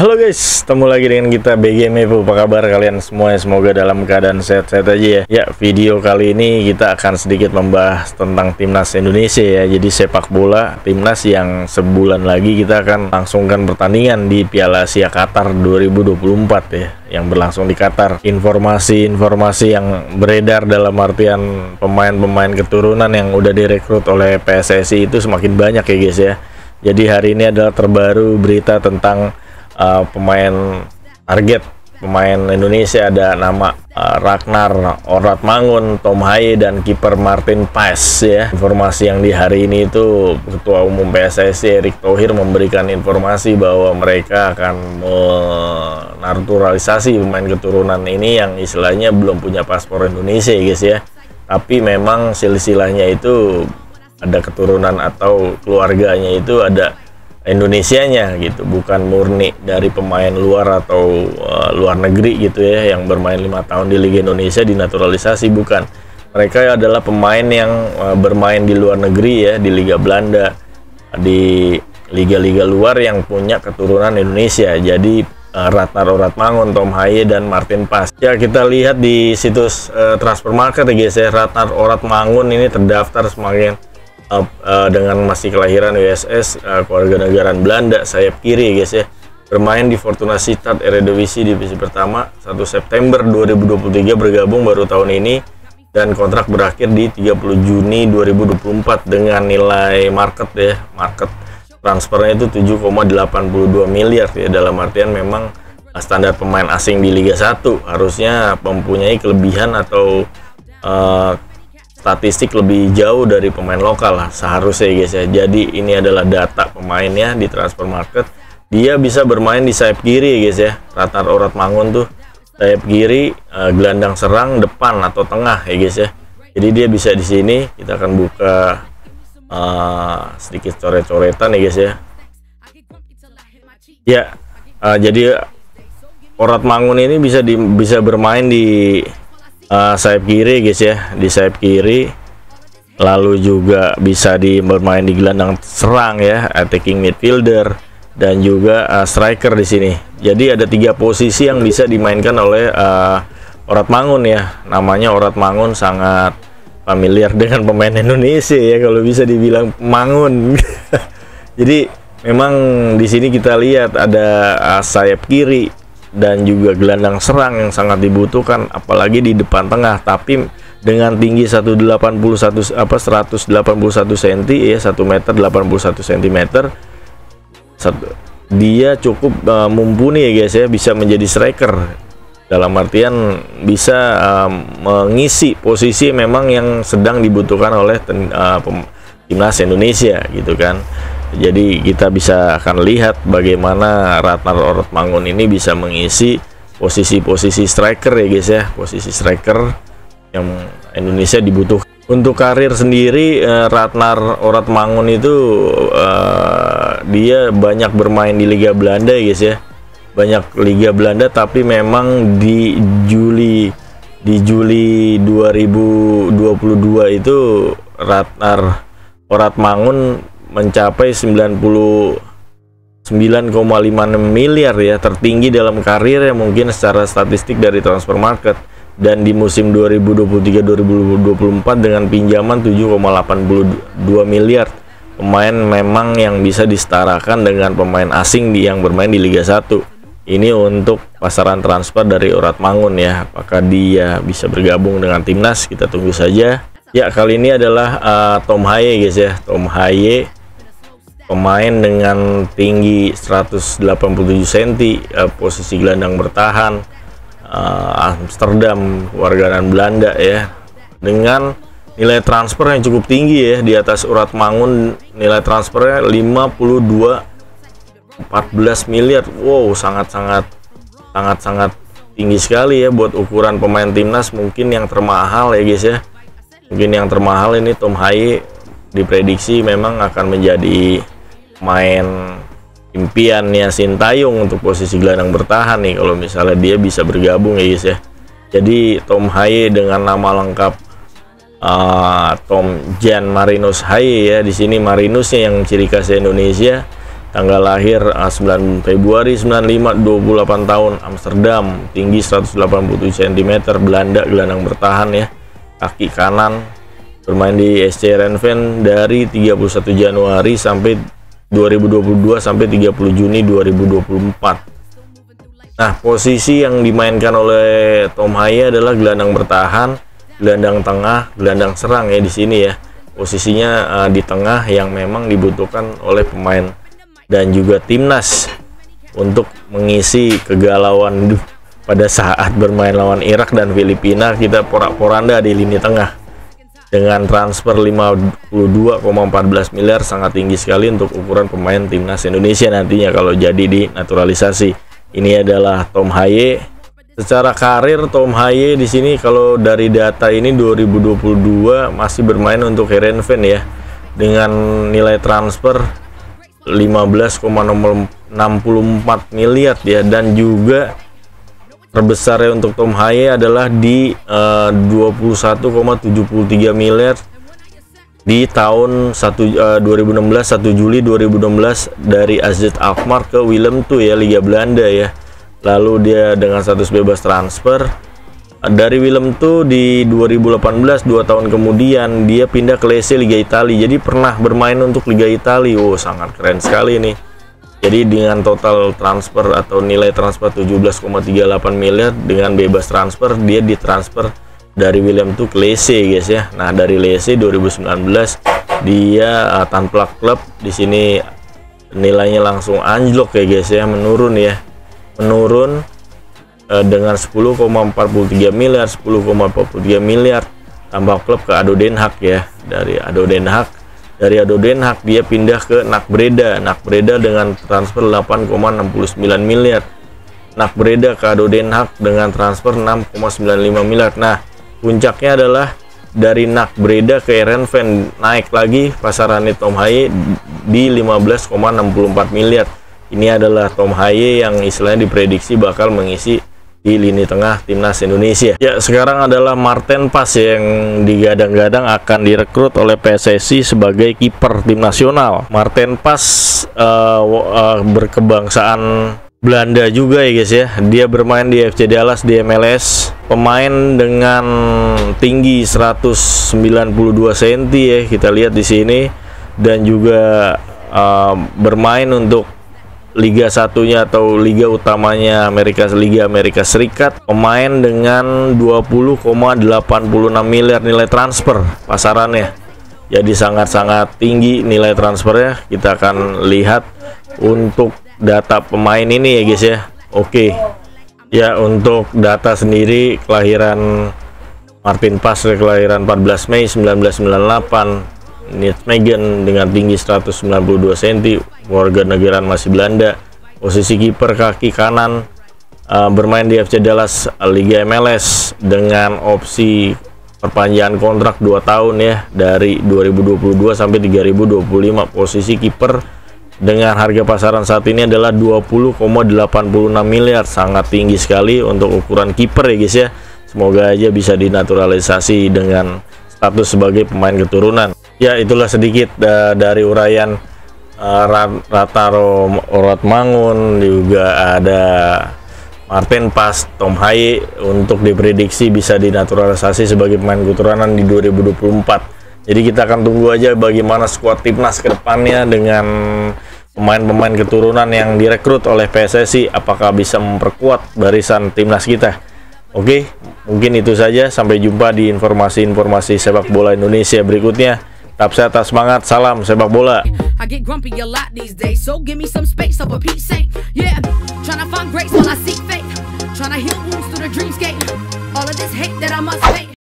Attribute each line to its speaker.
Speaker 1: Halo guys, ketemu lagi dengan kita BG Mevo. Apa kabar kalian semua? Semoga dalam keadaan sehat-sehat aja ya. Ya, video kali ini kita akan sedikit membahas tentang timnas Indonesia ya. Jadi sepak bola timnas yang sebulan lagi kita akan langsungkan pertandingan di Piala Asia Qatar 2024 ya, yang berlangsung di Qatar. Informasi-informasi yang beredar dalam artian pemain-pemain keturunan yang udah direkrut oleh PSSI itu semakin banyak ya guys ya. Jadi hari ini adalah terbaru berita tentang pemain target pemain Indonesia. Ada nama Ragnar Oratmangun, Tom Haye, dan kiper Martin Paes ya. Informasi yang di hari ini itu Ketua Umum PSSI Erick Thohir memberikan informasi bahwa mereka akan menaturalisasi pemain keturunan ini yang istilahnya belum punya paspor Indonesia ya guys ya. Tapi memang silsilahnya itu ada keturunan atau keluarganya itu ada Indonesianya gitu, bukan murni dari pemain luar atau luar negeri gitu ya, yang bermain 5 tahun di Liga Indonesia dinaturalisasi, bukan. Mereka adalah pemain yang bermain di luar negeri ya, di Liga Belanda, di liga-liga luar yang punya keturunan Indonesia. Jadi Ragnar Oratmangun, Tom Haye, dan Martin Paes. Ya, kita lihat di situs Transfermarkt ya guys ya, Ragnar Oratmangun ini terdaftar sebagai dengan masih kelahiran USS, keluarga negaraan Belanda, sayap kiri guys ya. Bermain di Fortuna Sittard Eredivisie divisi pertama 1 September 2023, bergabung baru tahun ini, dan kontrak berakhir di 30 Juni 2024 dengan nilai market transfernya itu 7,82 miliar ya. Dalam artian memang standar pemain asing di Liga 1 harusnya mempunyai kelebihan atau statistik lebih jauh dari pemain lokal lah seharusnya guys ya. Jadi ini adalah data pemainnya di Transfermarkt. Dia bisa bermain di sayap kiri guys ya. Ragnar Oratmangun tuh sayap kiri, gelandang serang, depan atau tengah ya guys ya. Jadi dia bisa di sini. Kita akan buka sedikit coret-coretan ya guys ya. Ya, jadi Oratmangun ini bisa bermain di sayap kiri guys ya, di sayap kiri, lalu juga bisa bermain di gelandang serang ya, attacking midfielder, dan juga striker di sini. Jadi ada 3 posisi yang bisa dimainkan oleh Oratmangun ya. Namanya Oratmangun sangat familiar dengan pemain Indonesia ya, kalau bisa dibilang Mangun. Jadi memang di sini kita lihat ada sayap kiri dan juga gelandang serang yang sangat dibutuhkan, apalagi di depan tengah. Tapi dengan tinggi 181 cm ya, 1 meter 81 cm, dia cukup mumpuni ya guys ya, bisa menjadi striker. Dalam artian bisa mengisi posisi memang yang sedang dibutuhkan oleh timnas Indonesia gitu kan. Jadi kita bisa akan lihat bagaimana Ragnar Oratmangun ini bisa mengisi posisi-posisi striker ya guys ya, posisi striker yang Indonesia dibutuhkan. Untuk karir sendiri Ragnar Oratmangun itu dia banyak bermain di Liga Belanda ya guys ya, banyak Liga Belanda. Tapi memang di Juli 2022 itu Ragnar Oratmangun mencapai 99,56 miliar ya, tertinggi dalam karir ya mungkin secara statistik dari Transfermarkt. Dan di musim 2023-2024 dengan pinjaman 7,82 miliar. Pemain memang yang bisa disetarakan dengan pemain asing yang bermain di Liga 1. Ini untuk pasaran transfer dari Oratmangun ya. Apakah dia bisa bergabung dengan timnas? Kita tunggu saja. Ya, kali ini adalah Tom Haye guys ya. Tom Haye, pemain dengan tinggi 187 cm, posisi gelandang bertahan, Amsterdam, warganan Belanda ya, dengan nilai transfer yang cukup tinggi ya, di atas Oratmangun. Nilai transfernya 14 miliar. Wow, sangat tinggi sekali ya buat ukuran pemain timnas. Mungkin yang termahal ya guys ya, mungkin yang termahal ini Tom Haye. Diprediksi memang akan menjadi main impiannya Sintayong untuk posisi gelandang bertahan nih, kalau misalnya dia bisa bergabung ya guys ya. Jadi Tom Haye dengan nama lengkap Tom Jan Marinus Haye ya. Di sini Marinusnya yang ciri khasnya Indonesia, tanggal lahir 9 Februari 95, 28 tahun, Amsterdam, tinggi 187 cm, Belanda, gelandang bertahan ya, kaki kanan, bermain di SC Heerenveen dari 31 Januari sampai 2022 sampai 30 Juni 2024. Nah, posisi yang dimainkan oleh Tom Haye adalah gelandang bertahan, gelandang tengah, gelandang serang ya di sini ya. Posisinya di tengah yang memang dibutuhkan oleh pemain dan juga timnas untuk mengisi kegalauan pada saat bermain lawan Irak dan Filipina. Kita porak-poranda di lini tengah dengan transfer 52,14 miliar, sangat tinggi sekali untuk ukuran pemain timnas Indonesia nantinya kalau jadi dinaturalisasi. Ini adalah Tom Haye. Secara karir Tom Haye di sini kalau dari data ini 2022 masih bermain untuk Heerenveen ya, dengan nilai transfer 15,64 miliar ya, dan juga terbesar ya untuk Tom Haye adalah di 21,73 miliar di tahun 2016, 1 Juli 2016 dari AZ Alkmaar ke Willem II ya, Liga Belanda ya. Lalu dia dengan status bebas transfer dari Willem II di 2018, 2 tahun kemudian dia pindah ke Lecce Liga Italia. Jadi pernah bermain untuk Liga Italia. Oh, sangat keren sekali nih. Jadi dengan total transfer atau nilai transfer 17,38 miliar dengan bebas transfer, dia ditransfer dari Willem II ke Lecce guys ya. Nah, dari Lecce 2019 dia tanpa klub di sini nilainya langsung anjlok ya guys ya, menurun ya. Menurun dengan 10,43 miliar, 10,43 miliar tanpa klub ke ADO Den Haag ya. Dari ADO Den Haag, dia pindah ke NAC Breda. NAC Breda dengan transfer 8,69 miliar. NAC Breda ke ADO Den Haag dengan transfer 6,95 miliar. Nah, puncaknya adalah dari NAC Breda ke Heerenveen, naik lagi pasarannya Tom Haye di 15,64 miliar. Ini adalah Tom Haye yang istilahnya diprediksi bakal mengisi di lini tengah timnas Indonesia. Ya, sekarang adalah Maarten Pas yang digadang-gadang akan direkrut oleh PSSI sebagai kiper tim nasional. Maarten Pas berkebangsaan Belanda juga ya guys ya. Dia bermain di FC Dallas di MLS. Pemain dengan tinggi 192 cm ya, kita lihat di sini, dan juga bermain untuk Liga satunya atau liga utamanya Liga Amerika Serikat. Pemain dengan 20,86 miliar nilai transfer pasarannya. Jadi sangat-sangat tinggi nilai transfernya. Kita akan lihat untuk data pemain ini ya guys ya. Oke. Ya, untuk data sendiri kelahiran Maarten Pas kelahiran 14 Mei 1998. Nijmegen dengan tinggi 192 cm, warga negaraan masih Belanda. Posisi kiper kaki kanan, bermain di FC Dallas Liga MLS dengan opsi perpanjangan kontrak 2 tahun ya, dari 2022 sampai 2025. Posisi kiper dengan harga pasaran saat ini adalah 20,86 miliar, sangat tinggi sekali untuk ukuran kiper ya guys ya. Semoga aja bisa dinaturalisasi dengan status sebagai pemain keturunan. Ya, itulah sedikit dari uraian Rataro Oratmangun, juga ada Maarten Pas, Tom Haye untuk diprediksi bisa dinaturalisasi sebagai pemain keturunan di 2024. Jadi kita akan tunggu aja bagaimana skuad timnas ke depannya dengan pemain-pemain keturunan yang direkrut oleh PSSI, apakah bisa memperkuat barisan timnas kita. Oke, mungkin itu saja. Sampai jumpa di informasi-informasi sepak bola Indonesia berikutnya. Tetap sehat, tetap semangat, salam sepak bola. I get grumpy a lot these days, so give me some space, for Pete's sake. Yeah, trying to find grace while I seek faith, trying to heal wounds through the dreamscape. All of this hate that I must pay.